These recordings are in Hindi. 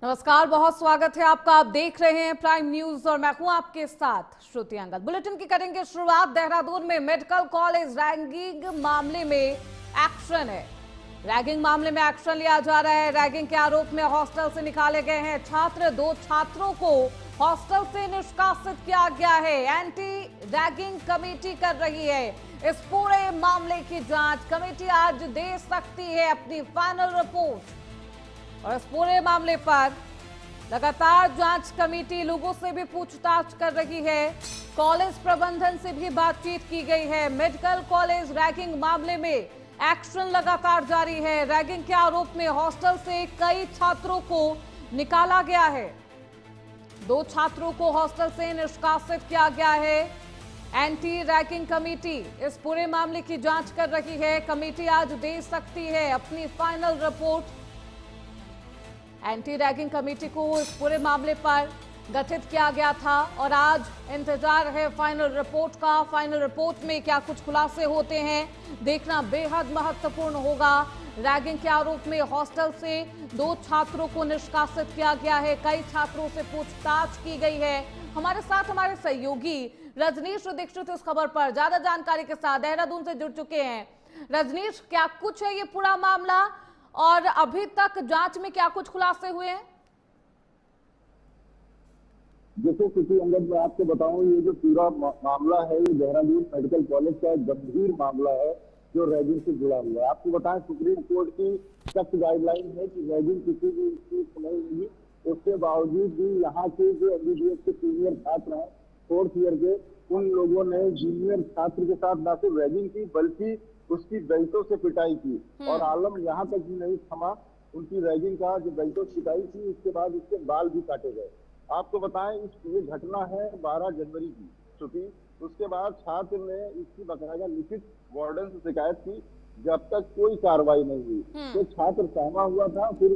नमस्कार, बहुत स्वागत है आपका। आप देख रहे हैं प्राइम न्यूज और मैं हूं आपके साथ श्रुति अंगद। बुलेटिन की करेंगे शुरुआत। देहरादून में मेडिकल कॉलेज रैगिंग मामले में एक्शन है। रैगिंग मामले में एक्शन लिया जा रहा है। रैगिंग के आरोप में हॉस्टल से निकाले गए हैं छात्र। 2 छात्रों को हॉस्टल से निष्कासित किया गया है। एंटी रैगिंग कमेटी कर रही है इस पूरे मामले की जांच। कमेटी आज दे सकती है अपनी फाइनल रिपोर्ट और इस पूरे मामले पर लगातार जांच कमेटी लोगों से भी पूछताछ कर रही है। कॉलेज प्रबंधन से भी बातचीत की गई है। मेडिकल कॉलेज रैगिंग मामले में एक्शन लगातार जारी है। रैगिंग के आरोप में हॉस्टल से कई छात्रों को निकाला गया है। 2 छात्रों को हॉस्टल से निष्कासित किया गया है। एंटी रैगिंग कमेटी इस पूरे मामले की जांच कर रही है। कमेटी आज दे सकती है अपनी final report. Anti ragging committee को इस पूरे मामले पर गठित किया गया था और आज इंतजार है फाइनल रिपोर्ट का। फाइनल रिपोर्ट में क्या कुछ खुलासे होते हैं देखना बेहद महत्वपूर्ण होगा। रैगिंग के आरोप में हॉस्टल से 2 छात्रों को निष्कासित किया गया है। कई छात्रों से पूछताछ की गई है। हमारे साथ हमारे सहयोगी रजनीश दीक्षित इस खबर पर ज्यादा जानकारी के साथ देहरादून से जुड़ चुके हैं। रजनीश, क्या कुछ है ये पूरा मामला और अभी तक जांच में क्या कुछ खुलासे हुए हैं? देखो श्रुति अंगद, मैं आपको बताऊं, ये जो पूरा मामला है ये देहरादून मेडिकल कॉलेज का एक गंभीर मामला है जो रैगिंग से जुड़ा हुआ है। आपको बताएं, सुप्रीम कोर्ट की सख्त गाइडलाइन है कि रैगिंग किसी भी चीज नहीं होगी। उसके बावजूद भी यहाँ के जो एमबीबीएस के सीनियर छात्र हैं 4th ईयर के, उन लोगों ने जूनियर छात्र के साथ न सिर्फ रैगिंग की बल्कि उसकी बेल्टों से पिटाई की। और आलम यहाँ तक भी नहीं थमा उनकी रैगिंग का, जो बेल्टों से पिटाई की उसके बाद उसके बाल भी काटे गए। आपको बताएं, ये घटना है 12 जनवरी की छुट्टी। उसके बाद छात्र ने इसकी बकायदा लिखित वार्डन से शिकायत की। जब तक कोई कार्रवाई नहीं हुई तो छात्र सहमा हुआ था। फिर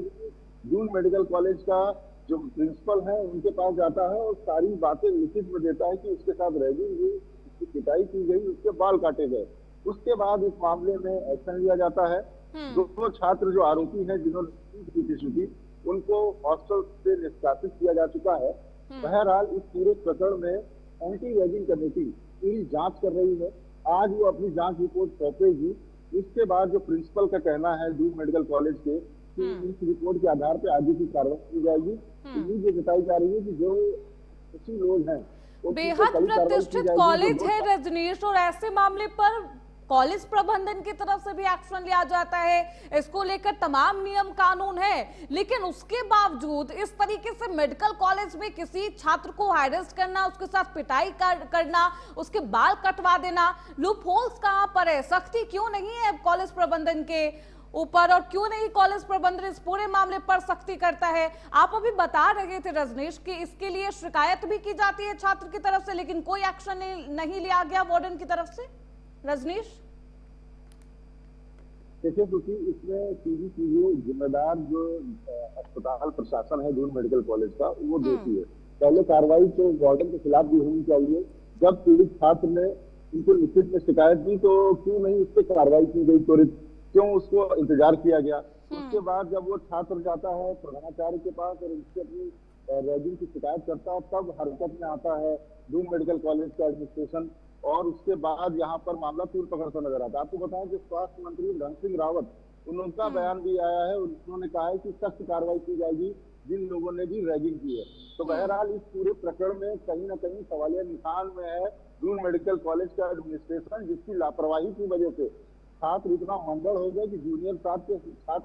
दून मेडिकल कॉलेज का जो प्रिंसिपल है उनके पास जाता है और सारी बातें लिखित में देता है कि उसके साथ रैगिंग हुई, उसकी पिटाई की गई, उसके बाल काटे गए। उसके बाद इस मामले में एक्शन लिया जाता है। 2 छात्र जो आरोपी हैं जिन्होंने उनको हॉस्टल से निष्कासित किया जा चुका है। बहरहाल इस पूरे प्रकरण में एंटी रैगिंग कमेटी पूरी जांच कर रही है। आज वो अपनी जांच रिपोर्ट सौंपेगी। इसके बाद जो प्रिंसिपल का कहना है दून मेडिकल कॉलेज के कि इस रिपोर्ट के आधार पर आगे की कार्रवाई की जाएगी। उम्मीद ये जताई जा रही है कि जो किसी लोग हैं बेहद प्रतिष्ठित कॉलेज है रजनीश, और ऐसे मामले पर कॉलेज प्रबंधन की तरफ से भी एक्शन लिया जाता है। इसको लेकर तमाम नियम कानून है, लेकिन उसके बावजूद इस तरीके से मेडिकल कॉलेज में किसी छात्र को हैरेस करना, उसके साथ पिटाई करना, उसके बाल कटवा देना, लूप होल्स कहां पर है? सख्ती क्यों नहीं है कॉलेज प्रबंधन के ऊपर और क्यों नहीं कॉलेज प्रबंधन इस पूरे मामले पर सख्ती करता है? आप अभी बता रहे थे रजनीश कि इसके लिए शिकायत भी की जाती है छात्र की तरफ से, लेकिन कोई एक्शन नहीं लिया गया वार्डन की तरफ से। रजनीश, देखिए क्योंकि इसमें सीधे जिम्मेदार जो अस्पताल प्रशासन है दून मेडिकल कॉलेज का, वो दोषी है। पहले कार्रवाई तो वार्डन के खिलाफ भी होनी चाहिए। जब पीड़ित छात्र ने उनको लिखित में शिकायत दी तो क्यों नहीं उस पर कार्रवाई की गई त्वरित? क्यों उसको इंतजार किया गया? उसके बाद जब वो छात्र जाता है प्रधानाचार्य के पास और उससे अपनी रैगिंग की शिकायत करता है, तब हरकत में आता है दून मेडिकल कॉलेज का एडमिनिस्ट्रेशन और उसके बाद यहाँ पर मामला तूल पकड़ता नजर आता है। आपको बताएं कि स्वास्थ्य मंत्री धन सिंह रावत, उनका बयान भी आया है। उन्होंने कहा है कि सख्त कार्रवाई की जाएगी जिन लोगों ने भी रैगिंग की है। तो बहरहाल इस पूरे प्रकरण में कहीं ना कहीं सवालिया निशान में है दून मेडिकल कॉलेज का एडमिनिस्ट्रेशन, जिसकी लापरवाही की वजह से छात्र इतना मंगल हो गया कि जूनियर छात्र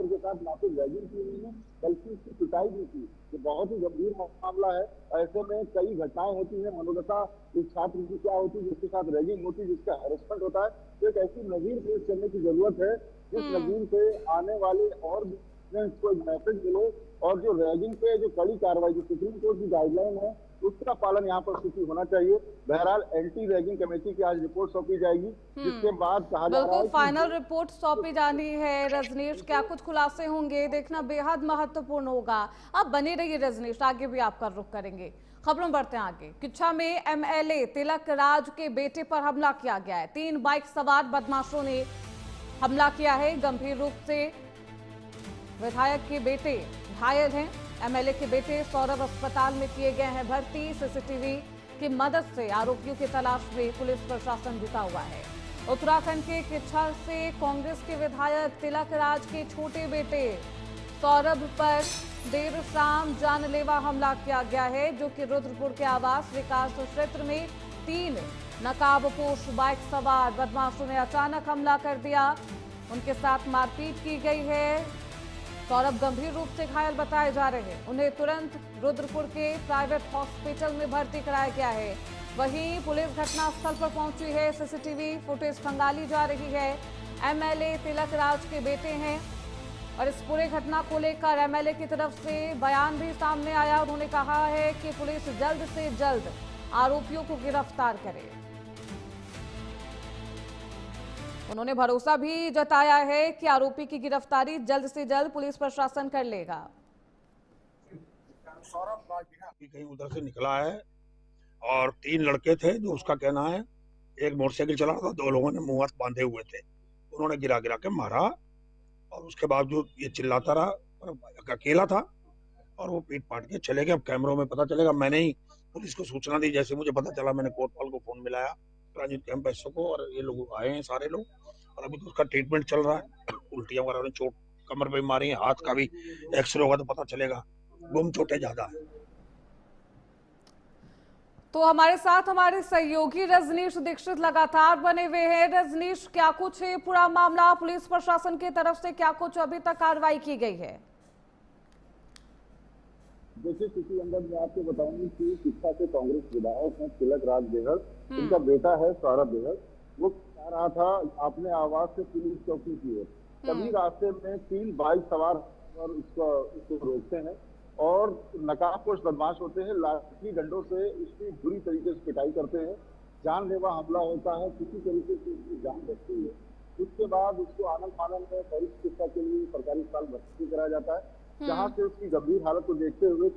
के साथ ना सिर्फ रैगिंग की हुई है बल्कि उसकी पिटाई भी की। ये बहुत ही गंभीर मामला है। ऐसे में कई घटनाएं होती हैं। मनोदशा इस छात्र की क्या होती है जिसके साथ रैगिंग होती है, जिसका हैरेसमेंट होता है। तो एक ऐसी नजीर पेश करने की जरूरत है जिस नजीर से आने वाले और को एक मैसेज मिले और जो रैगिंग पे जो कड़ी कार्रवाई जो सुप्रीम कोर्ट की गाइडलाइन है उसका पालन यहाँ पर स्थिति होना चाहिए। बहरहाल एंटी रैगिंग कमेटी की आज रिपोर्ट सौंपी जाएगी, जिसके बाद कहा जा रहा है फाइनल रिपोर्ट सौंपी जानी है। रजनीश, क्या कुछ खुलासे होंगे देखना बेहद महत्वपूर्ण होगा। अब बने रहिए रजनीश, आगे भी आपका रुख करेंगे। खबरों बढ़ते हैं आगे। किच्छा में एमएलए तिलक राज के बेटे पर हमला किया गया है। 3 बाइक सवार बदमाशों ने हमला किया है। गंभीर रूप से विधायक के बेटे घायल हैं। एमएलए के बेटे सौरभ अस्पताल में किए गए हैं भर्ती। सीसीटीवी की मदद से आरोपियों की तलाश में पुलिस प्रशासन जुटा हुआ है। उत्तराखंड के किच्छा से कांग्रेस के विधायक तिलक राज के छोटे बेटे सौरभ पर देर शाम जानलेवा हमला किया गया है, जो कि रुद्रपुर के आवास विकास क्षेत्र में 3 नकाबपोश बाइक सवार बदमाशों ने अचानक हमला कर दिया। उनके साथ मारपीट की गई है। सौरभ गंभीर रूप से घायल बताए जा रहे हैं। उन्हें तुरंत रुद्रपुर के प्राइवेट हॉस्पिटल में भर्ती कराया गया है। वहीं पुलिस घटनास्थल पर पहुंची है। सीसीटीवी फुटेज खंगाली जा रही है। एमएलए तिलक राज के बेटे हैं और इस पूरे घटना को लेकर एमएलए की तरफ से बयान भी सामने आया। उन्होंने कहा है कि पुलिस जल्द से जल्द आरोपियों को गिरफ्तार करे। उन्होंने भरोसा भी जताया है कि आरोपी की गिरफ्तारी जल्द से जल्द पुलिस प्रशासन कर लेगा। सौरभ कहीं उधर से निकला है और 3 लड़के थे, जो उसका कहना है एक मोटरसाइकिल चला रहा था, 2 लोगों ने मुंह हाथ बांधे हुए थे। उन्होंने गिरा गिरा के मारा और उसके बावजूद ये चिल्लाता रहा और अकेला था और वो पीट पाट के चले गए। अब कैमरों में पता चलेगा। मैंने ही पुलिस को सूचना दी, जैसे मुझे पता चला मैंने कोतवाल को फोन मिलाया, राजीव कैंप एसओ को, और ये लोग आए हैं सारे लोग। और अभी तो उसका ट्रीटमेंट चल रहा है। उल्टियां वगैरह, चोट कमर पे मारी है, हाथ का भी एक्सरे होगा तो पता चलेगा। गुम चोटें ज्यादा है। तो हमारे साथ हमारे सहयोगी रजनीश दीक्षित लगातार बने हुए हैं। रजनीश, क्या कुछ है पूरा मामला? पुलिस प्रशासन की तरफ से क्या कुछ अभी तक कार्रवाई की गई है? देखिए किसी अंदर मैं आपको बताऊंगी कि किच्छा से कांग्रेस विधायक हैं तिलक राज बेहड़, उनका बेटा है सौरभ बेहड़। वो कह रहा था अपने आवाज से पुलिस चौकी की ओर, तभी रास्ते में 3 बाइक सवार और उसको रोकते हैं और नकाबपोश बदमाश होते हैं, लाठी डंडों से उसकी बुरी तरीके से पिटाई करते हैं। जानलेवा हमला होता है, किसी तरीके से उसकी जान बचती है। उसके बाद उसको आनंद फानंद में वरिष्ठ चिकित्सा के लिए सरकारी अस्पताल भर्ती कराया जाता है, जहाँ से उसकी गंभीर हालत को देखते हुए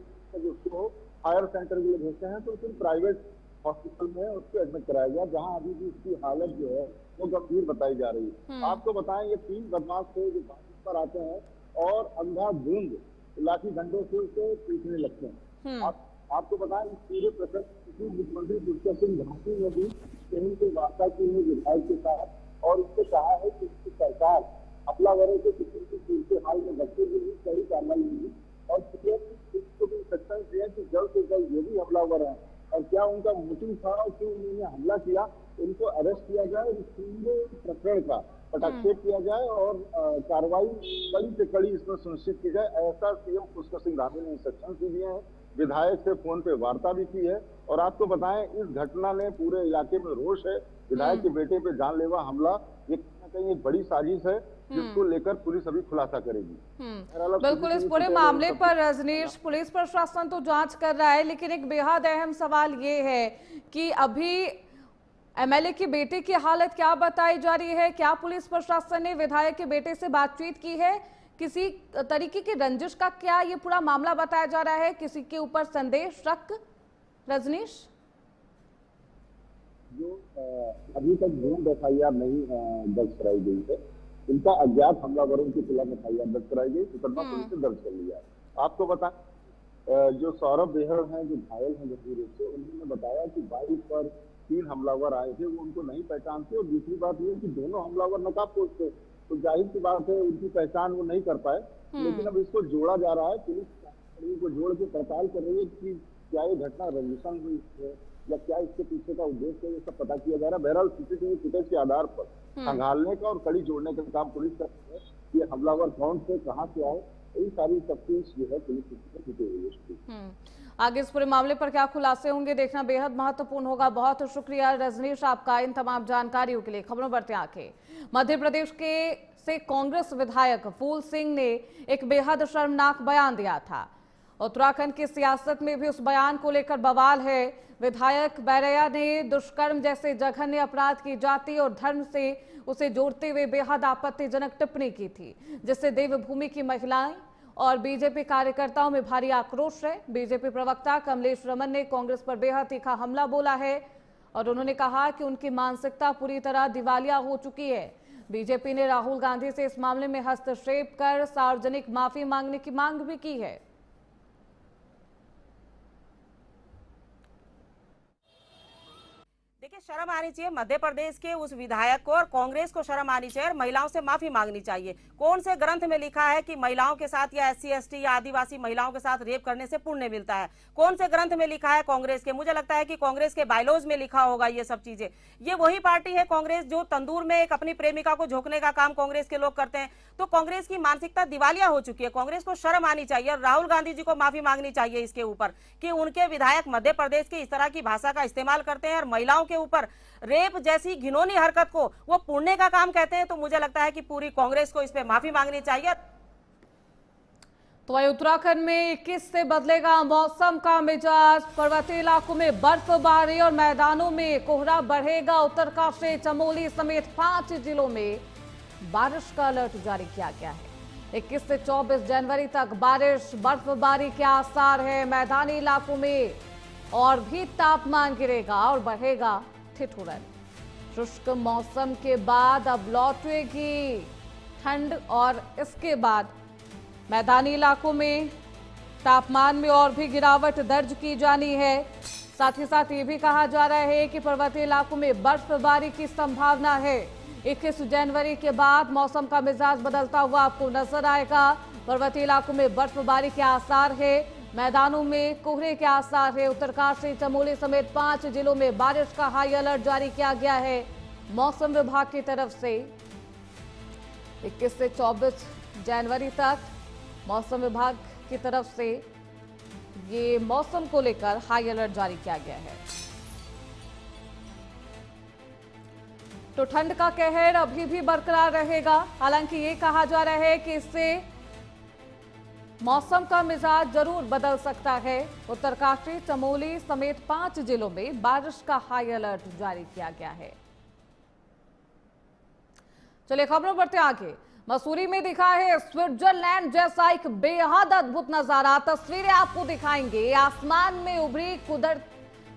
उसको हायर सेंटर के लिए भेजते हैं। तो फिर प्राइवेट हॉस्पिटल में उसको एडमिट कराया गया, जहाँ अभी भी उसकी हालत जो है वो गंभीर बताई जा रही है। आपको बताएं, ये 3 बदमाश थे जो बाइक पर आते हैं और अंधाधुंध लाठी डंडों से उसे पीटने लगते हैं। आपको बताएं, इस पूरे प्रकरण मुख्यमंत्री दुष्कर सिंह झांसी ने भी कहीं से वार्ता की है विधायक के साथ और उससे कहा है कि इसकी सरकार हमलावरों के किसी की सूरत हाल में बच्चे के लिए कड़ी कार्रवाई होगी और पुलिस को भी इंस्ट्रक्शन दिया कि जल्द से जल्द जो भी हमलावर है और क्या उनका मोटिव था और क्यों उन्होंने हमला किया, उनको अरेस्ट किया जाए, इस पूरे प्रकरण का पटाक्षेप किया जाए और कार्रवाई कड़ी से कड़ी इसमें सुनिश्चित की जाए। ऐसा सीएम पुष्कर सिंह धामी ने इंस्ट्रक्शन भी दिए हैं। विधायक से फोन पे वार्ता भी की है। और आपको बताएं, इस घटना ने पूरे इलाके में रोष है। विधायक के बेटे पे जानलेवा हमला, ये कहीं ना कहीं एक बड़ी साजिश है जिसको लेकर पुलिस अभी खुलासा करेगी। बिल्कुल, इस पूरे मामले पर रजनीश, पुलिस प्रशासन तो जांच कर रहा है, लेकिन एक बेहद अहम सवाल ये है कि अभी एमएलए के बेटे की हालत क्या बताई जा रही है? क्या पुलिस प्रशासन ने विधायक के बेटे से बातचीत की है? किसी तरीके की रंजिश का क्या ये पूरा मामला बताया जा रहा है? किसी के ऊपर संदेह, शक? रजनीश, जो अभी तक ढूंढ एफआईआर नहीं दर्ज कराई गई है, इनका अज्ञात हमलावरों के खिलाफ एफआईआर दर्ज कराई गई, मुकदमा पुलिस ने दर्ज कर लिया है। आपको बताएं, जो सौरभ बेहड़ हैं, जो घायल हैं गंभीर रूप से, उन्होंने बताया कि बाइक पर 3 हमलावर आए थे, वो उनको नहीं पहचानते। और दूसरी बात ये कि दोनों हमलावर नकाबपोश थे, तो जाहिर सी बात है उनकी पहचान वो नहीं कर पाए। लेकिन अब इसको जोड़ा जा रहा है, पुलिस को जोड़ के पड़ताल कर रही है कि क्या ये घटना रंजिशन हुई है या क्या इसके पीछे का उद्देश्य है, ये सब पता किया जा रहा है। बहरहाल सीसीटीवी फुटेज के आधार पर खंगालने का और कड़ी जोड़ने का काम पुलिस कर रही है। ये हमलावर कौन थे, कहाँ से आए, यही सारी तफ्तीश जो है पुलिस की जुटी हुई है। आगे इस पूरे मामले पर क्या खुलासे होंगे, देखना बेहद महत्वपूर्ण होगा। बहुत शुक्रिया रजनीश आपका इन तमाम जानकारियों के लिए। खबरों बढ़ते आगे, मध्य प्रदेश के से कांग्रेस विधायक फूल सिंह ने एक बेहद शर्मनाक बयान दिया था। उत्तराखंड की सियासत में भी उस बयान को लेकर बवाल है। विधायक बैरैया ने दुष्कर्म जैसे जघन्य अपराध की जाति और धर्म से उसे जोड़ते हुए बेहद आपत्तिजनक टिप्पणी की थी, जिससे देवभूमि की महिलाएं और बीजेपी कार्यकर्ताओं में भारी आक्रोश है। बीजेपी प्रवक्ता कमलेश रमन ने कांग्रेस पर बेहद तीखा हमला बोला है और उन्होंने कहा कि उनकी मानसिकता पूरी तरह दिवालिया हो चुकी है। बीजेपी ने राहुल गांधी से इस मामले में हस्तक्षेप कर सार्वजनिक माफी मांगने की मांग भी की है। शर्म आनी चाहिए मध्य प्रदेश के उस विधायक को, और कांग्रेस को शर्म आनी चाहिए और महिलाओं से माफी मांगनी चाहिए। कौन से ग्रंथ में लिखा है कि महिलाओं के साथ या SC ST या आदिवासी महिलाओं के साथ रेप करने से पुण्य मिलता है? कौन से ग्रंथ में लिखा है कांग्रेस के? मुझे लगता है कि कांग्रेस के बायलॉज में लिखा होगा ये सब चीजें। ये वही पार्टी है कांग्रेस जो तंदूर में एक अपनी प्रेमिका को झोंकने का काम कांग्रेस के लोग करते हैं। तो कांग्रेस की मानसिकता दिवालिया हो चुकी है। कांग्रेस को शर्म आनी चाहिए और राहुल गांधी जी को माफी मांगनी चाहिए इसके ऊपर कि उनके विधायक मध्य प्रदेश के इस तरह की भाषा का इस्तेमाल करते हैं और महिलाओं के ऊपर रेप जैसी घिनौनी हरकत को वो पुण्य का काम कहते हैं। तो मुझे लगता है कि पूरी कांग्रेस को इस पे माफी मांगनी चाहिए। तो वही उत्तराखंड में 21 से बदलेगा मौसम का मिजाज। पर्वतीय इलाकों में बर्फबारी और मैदानों में कोहरा बढ़ेगा। उत्तरकाशी, चमोली समेत 5 जिलों में बारिश का अलर्ट जारी किया गया है। 21 से 24 जनवरी तक बारिश बर्फबारी के आसार है। मैदानी इलाकों में और भी तापमान गिरेगा और बढ़ेगा ठिठुरन। शुष्क मौसम के बाद अब लौटेगी ठंड और इसके बाद मैदानी इलाकों में तापमान में और भी गिरावट दर्ज की जानी है। साथ ही साथ ये भी कहा जा रहा है कि पर्वतीय इलाकों में बर्फबारी की संभावना है। 21 जनवरी के बाद मौसम का मिजाज बदलता हुआ आपको नजर आएगा। पर्वतीय इलाकों में बर्फबारी के आसार है। मैदानों में कोहरे के आसार है। उत्तरकाशी, चमोली समेत 5 जिलों में बारिश का हाई अलर्ट जारी किया गया है मौसम विभाग की तरफ से। 21 से 24 जनवरी तक मौसम विभाग की तरफ से ये मौसम को लेकर हाई अलर्ट जारी किया गया है। तो ठंड का कहर अभी भी बरकरार रहेगा। हालांकि ये कहा जा रहा है कि इससे मौसम का मिजाज जरूर बदल सकता है। उत्तरकाशी, चमोली समेत 5 जिलों में बारिश का हाई अलर्ट जारी किया गया है। चलिए खबरों बढ़ते आगे। मसूरी में दिखा है स्विट्जरलैंड जैसा एक बेहद अद्भुत नजारा। तस्वीरें आपको दिखाएंगे। आसमान में उभरी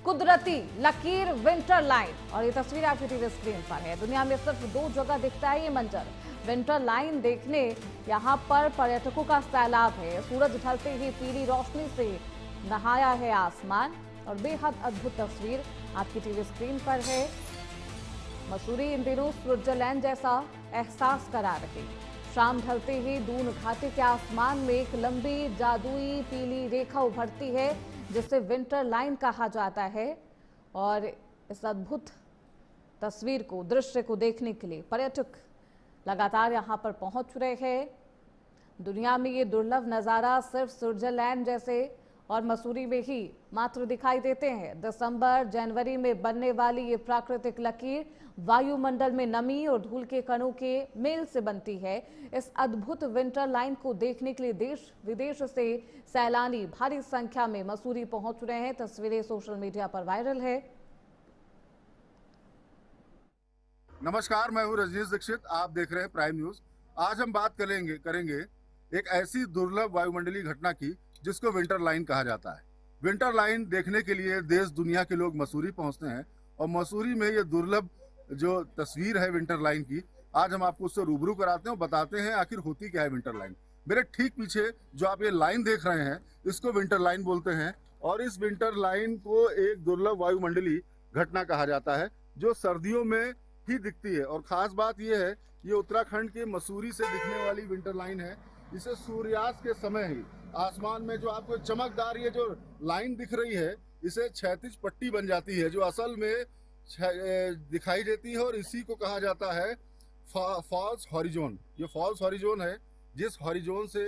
कुदरती लकीर, विंटर लाइन, और ये तस्वीर आपकी टीवी स्क्रीन पर है। दुनिया में सिर्फ 2 जगह दिखता है ये मंजर। विंटर लाइन देखने यहाँ पर पर्यटकों का सैलाब है। सूरज ढलते ही पीली रोशनी से नहाया है आसमान और बेहद अद्भुत तस्वीर आपकी टीवी स्क्रीन पर है। मसूरी इन दिनों स्विट्जरलैंड जैसा एहसास करा रही। शाम ढलते ही दून घाटी के आसमान में एक लंबी जादुई पीली रेखा उभरती है जिसे विंटर लाइन कहा जाता है। और इस अद्भुत तस्वीर को, दृश्य को देखने के लिए पर्यटक लगातार यहां पर पहुंच रहे हैं। दुनिया में ये दुर्लभ नज़ारा सिर्फ स्विट्जरलैंड जैसे और मसूरी में ही मात्र दिखाई देते हैं। दिसंबर जनवरी में बनने वाली ये प्राकृतिक लकीर वायुमंडल में नमी और धूल के कणों के मेल से बनती है। इस अद्भुत विंटर लाइन को देखने के लिए देश विदेश से सैलानी भारी संख्या में मसूरी पहुंच रहे हैं। तस्वीरें सोशल मीडिया पर वायरल है। नमस्कार, मैं हूं रजनीश दीक्षित। आप देख रहे हैं प्राइम न्यूज। आज हम बात करेंगे एक ऐसी दुर्लभ वायुमंडलीय घटना की जिसको विंटर लाइन कहा जाता है। विंटर लाइन देखने के लिए देश दुनिया के लोग मसूरी पहुंचते हैं और मसूरी में ये दुर्लभ जो तस्वीर है विंटर लाइन की, आज हम आपको उससे रूबरू कराते हैं और बताते हैं आखिर होती क्या है विंटर लाइन। मेरे ठीक पीछे जो आप ये लाइन देख रहे हैं इसको विंटर लाइन बोलते हैं और इस विंटर लाइन को एक दुर्लभ वायुमंडलीय घटना कहा जाता है जो सर्दियों में ही दिखती है। और खास बात यह है, ये उत्तराखंड के मसूरी से दिखने वाली विंटर लाइन है। इसे सूर्यास्त के समय ही आसमान में जो आपको चमकदार ये जो लाइन दिख रही है, इसे क्षैतिज पट्टी बन जाती है जो असल में दिखाई देती है और इसी को कहा जाता है फॉल्स हॉरिजोन। ये फॉल्स हॉरिजोन है जिस हॉरिजोन से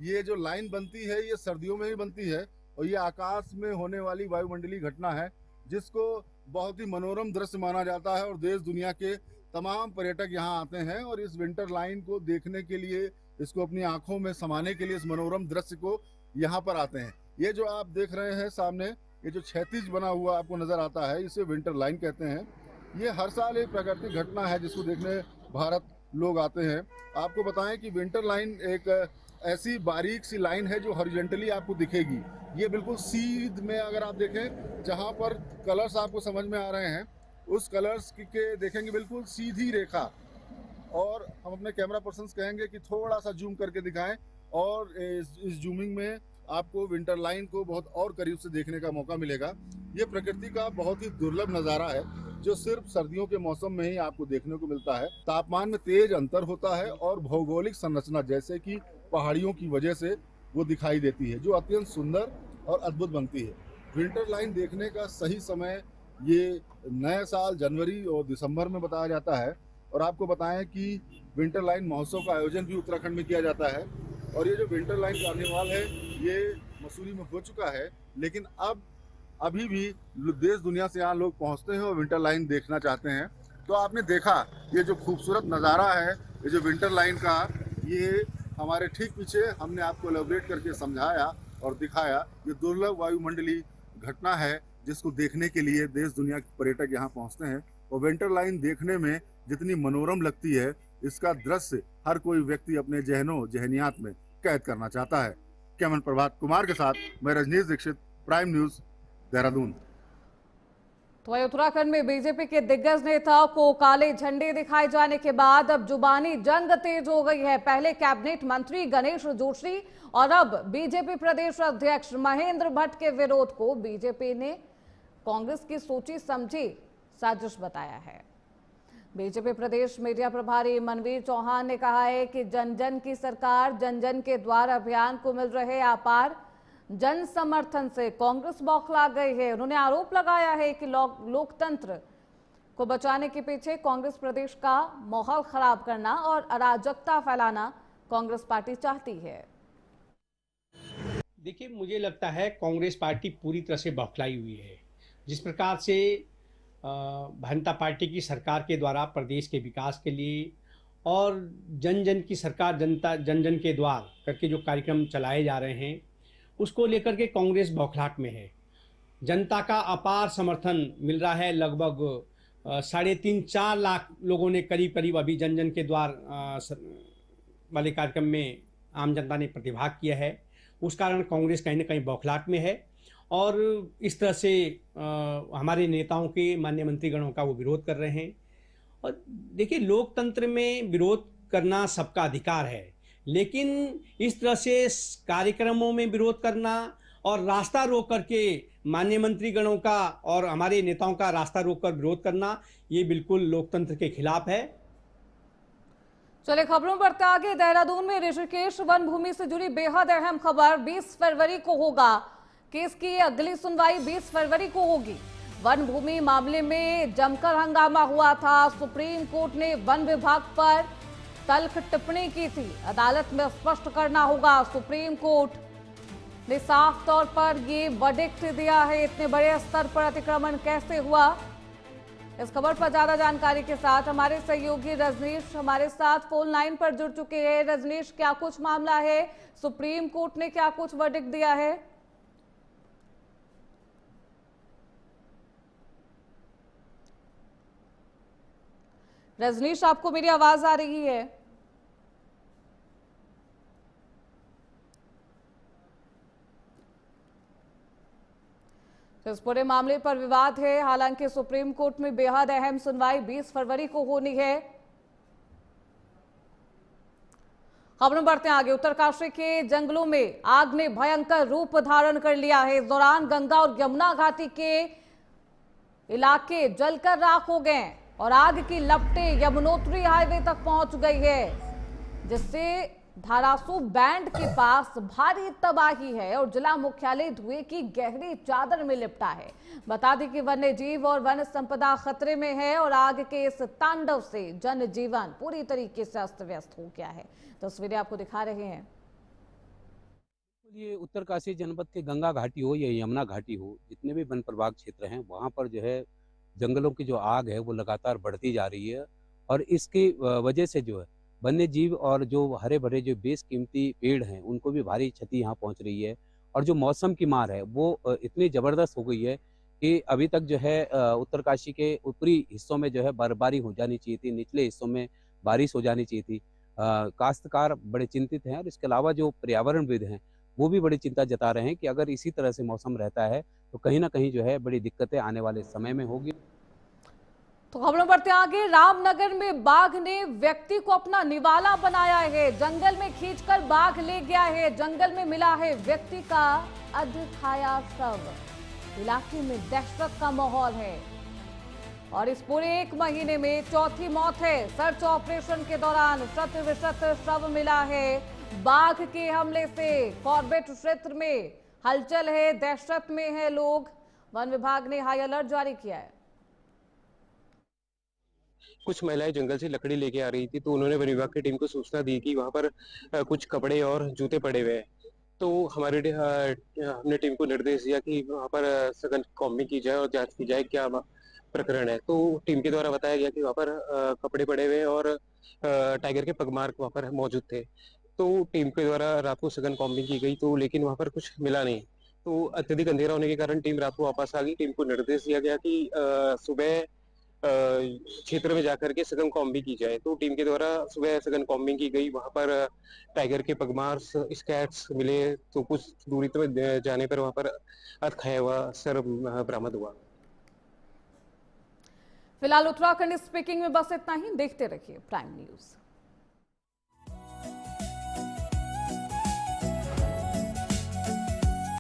ये जो लाइन बनती है ये सर्दियों में ही बनती है और ये आकाश में होने वाली वायुमंडलीय घटना है जिसको बहुत ही मनोरम दृश्य माना जाता है और देश दुनिया के तमाम पर्यटक यहाँ आते हैं और इस विंटर लाइन को देखने के लिए, इसको अपनी आंखों में समाने के लिए, इस मनोरम दृश्य को यहाँ पर आते हैं। ये जो आप देख रहे हैं सामने, ये जो क्षैतिज बना हुआ आपको नजर आता है, इसे विंटर लाइन कहते हैं। ये हर साल एक प्राकृतिक घटना है जिसको देखने भारत लोग आते हैं। आपको बताएं कि विंटर लाइन एक ऐसी बारीक सी लाइन है जो हॉरिजॉन्टली आपको दिखेगी। ये बिल्कुल सीध में अगर आप देखें, जहाँ पर कलर्स आपको समझ में आ रहे हैं उस कलर्स के देखेंगे बिल्कुल सीधी रेखा। और हम अपने कैमरा पर्सन्स कहेंगे कि थोड़ा सा जूम करके दिखाएं और इस जूमिंग में आपको विंटर लाइन को बहुत और करीब से देखने का मौका मिलेगा। ये प्रकृति का बहुत ही दुर्लभ नज़ारा है जो सिर्फ सर्दियों के मौसम में ही आपको देखने को मिलता है। तापमान में तेज अंतर होता है और भौगोलिक संरचना जैसे कि पहाड़ियों की वजह से वो दिखाई देती है, जो अत्यंत सुंदर और अद्भुत बनती है। विंटर लाइन देखने का सही समय ये नए साल जनवरी और दिसंबर में बताया जाता है। और आपको बताएं कि विंटर लाइन महोत्सव का आयोजन भी उत्तराखंड में किया जाता है। और ये जो विंटर लाइन कार्निवाल है ये मसूरी में हो चुका है, लेकिन अभी भी देश दुनिया से यहाँ लोग पहुँचते हैं और विंटर लाइन देखना चाहते हैं। तो आपने देखा ये जो खूबसूरत नज़ारा है, ये जो विंटर लाइन का, ये हमारे ठीक पीछे हमने आपको एलैबोरेट करके समझाया और दिखाया। ये दुर्लभ वायुमंडलीय घटना है जिसको देखने के लिए देश दुनिया के पर्यटक यहाँ पहुँचते हैं। और विंटर लाइन देखने में जितनी मनोरम लगती है, इसका दृश्य हर कोई व्यक्ति अपने जहनियात में कैद करना चाहता है। कैमन प्रभात कुमार के साथ मैं रजनीश दीक्षित, प्राइम न्यूज, देहरादून। तो वहीं उत्तराखंड में बीजेपी के दिग्गज नेताओं को काले झंडे दिखाए जाने के बाद अब जुबानी जंग तेज हो गई है। पहले कैबिनेट मंत्री गणेश जोशी और अब बीजेपी प्रदेश अध्यक्ष महेंद्र भट्ट के विरोध को बीजेपी ने कांग्रेस की सोची समझी साजिश बताया है। बीजेपी प्रदेश मीडिया प्रभारी मनवीर चौहान ने कहा है कि जन जन की सरकार, जन जन के द्वार अभियान को मिल रहे अपार जन समर्थन से कांग्रेस बौखला गई है। उन्होंने आरोप लगाया है कि लोकतंत्र को बचाने के पीछे कांग्रेस प्रदेश का माहौल खराब करना और अराजकता फैलाना कांग्रेस पार्टी चाहती है। देखिए, मुझे लगता है कांग्रेस पार्टी पूरी तरह से बौखलाई हुई है। जिस प्रकार से जनता पार्टी की सरकार के द्वारा प्रदेश के विकास के लिए और जन जन की सरकार, जनता जन जन के द्वार करके जो कार्यक्रम चलाए जा रहे हैं, उसको लेकर के कांग्रेस बौखलाहट में है। जनता का अपार समर्थन मिल रहा है। लगभग 3.5-4 लाख लोगों ने करीब अभी जन जन के द्वार वाले कार्यक्रम में आम जनता ने प्रतिभाग किया है। उस कारण कांग्रेस कहीं ना कहीं बौखलाहट में है और इस तरह से हमारे नेताओं के, माननीय मंत्रीगणों का वो विरोध कर रहे हैं। और देखिए, लोकतंत्र में विरोध करना सबका अधिकार है, लेकिन इस तरह से कार्यक्रमों में विरोध करना और रास्ता रोक करके माननीय मंत्रीगणों का और हमारे नेताओं का रास्ता रोक कर विरोध करना, ये बिल्कुल लोकतंत्र के खिलाफ है। चलिए खबरों बढ़ते आगे। देहरादून में ऋषिकेश वन भूमि से जुड़ी बेहद अहम खबर। 20 फरवरी को होगा केस की अगली सुनवाई, 20 फरवरी को होगी। वन भूमि मामले में जमकर हंगामा हुआ था। सुप्रीम कोर्ट ने वन विभाग पर तल्ख टिप्पणी की थी। अदालत में स्पष्ट करना होगा। सुप्रीम कोर्ट ने साफ तौर पर ये वर्डिक्ट दिया है। इतने बड़े स्तर पर अतिक्रमण कैसे हुआ, इस खबर पर ज्यादा जानकारी के साथ हमारे सहयोगी रजनीश हमारे साथ फोन लाइन पर जुड़ चुके हैं। रजनीश, क्या कुछ मामला है? सुप्रीम कोर्ट ने क्या कुछ वर्डिक्ट दिया है? रजनीश, आपको मेरी आवाज आ रही है? इस पूरे मामले पर विवाद है। हालांकि सुप्रीम कोर्ट में बेहद अहम सुनवाई 20 फरवरी को होनी है। खबरों बढ़ते हैं आगे। उत्तरकाशी के जंगलों में आग ने भयंकर रूप धारण कर लिया है। इस दौरान गंगा और यमुना घाटी के इलाके जलकर राख हो गए और आग की लपटें यमुनोत्री हाईवे तक पहुंच गई है, जिससे धारासू बैंड के पास भारी तबाही है और जिला मुख्यालय धुएं की गहरी चादर में लिपटा है। बता दें कि वन्य जीव और वन संपदा खतरे में है और आग के इस तांडव से जनजीवन पूरी तरीके से अस्त व्यस्त हो गया है। तस्वीरें आपको दिखा रहे हैं। ये उत्तरकाशी जनपद के गंगा घाटी हो या यमुना घाटी हो, जितने भी वन प्रभाग क्षेत्र हैं, वहाँ पर जो है जंगलों की जो आग है वो लगातार बढ़ती जा रही है और इसकी वजह से जो है वन्य जीव और जो हरे भरे जो बेशकीमती पेड़ हैं उनको भी भारी क्षति यहाँ पहुँच रही है। और जो मौसम की मार है वो इतनी ज़बरदस्त हो गई है कि अभी तक जो है उत्तरकाशी के ऊपरी हिस्सों में जो है बर्फबारी हो जानी चाहिए थी, निचले हिस्सों में बारिश हो जानी चाहिए थी। काश्तकार बड़े चिंतित हैं और इसके अलावा जो पर्यावरणविद हैं वो भी बड़ी चिंता जता रहे हैं कि अगर इसी तरह से मौसम रहता है तो कहीं ना कहीं जो है बड़ी दिक्कतें आने वाले समय में होगी। तो खबरों बढ़ते आगे। रामनगर में बाघ ने व्यक्ति को अपना निवाला बनाया है। जंगल में खींचकर बाघ ले गया है। जंगल में मिला है व्यक्ति का अधखाया शव। इलाके में दहशत का माहौल है। और इस पूरे 1 महीने में चौथी मौत है। सर्च ऑपरेशन के दौरान शत विशत शव मिला है। बाघ के हमले से कॉर्बेट क्षेत्र में हलचल है, दहशत में है लोग। वन विभाग ने हाई अलर्ट जारी किया है। कुछ महिलाएं जंगल से लकड़ी लेके आ रही थी, तो उन्होंने वन विभाग की टीम को सूचना दी कि वहां पर कुछ कपड़े और जूते पड़े हुए हैं। तो हमने टीम को निर्देश दिया कि वहां पर सघन कॉम्बिंग की जाए और जांच की जाए क्या प्रकरण है। तो टीम के द्वारा बताया गया कि वहां पर कपड़े पड़े हुए और टाइगर के पगमार्क वहां पर मौजूद थे। तो टीम के द्वारा रात को सघन कॉम्बिंग की गई, तो लेकिन वहां पर कुछ मिला नहीं। तो अत्यधिक अंधेरा होने के कारण टीम रात को वापस आ गई। टीम को निर्देश दिया गया कि सुबह क्षेत्र में जाकर के सघन कॉम्बिंग की जाए। तो टीम के द्वारा सुबह सघन कॉम्बिंग की गई। वहां पर टाइगर के पगमार्क्स, स्कैट्स मिले। तो कुछ दूरी तक जाने पर वहां पर अध खाया हुआ सर बरामद हुआ। फिलहाल उत्तराखंड स्पीकिंग में बस इतना ही। देखते रहिए प्राइम न्यूज।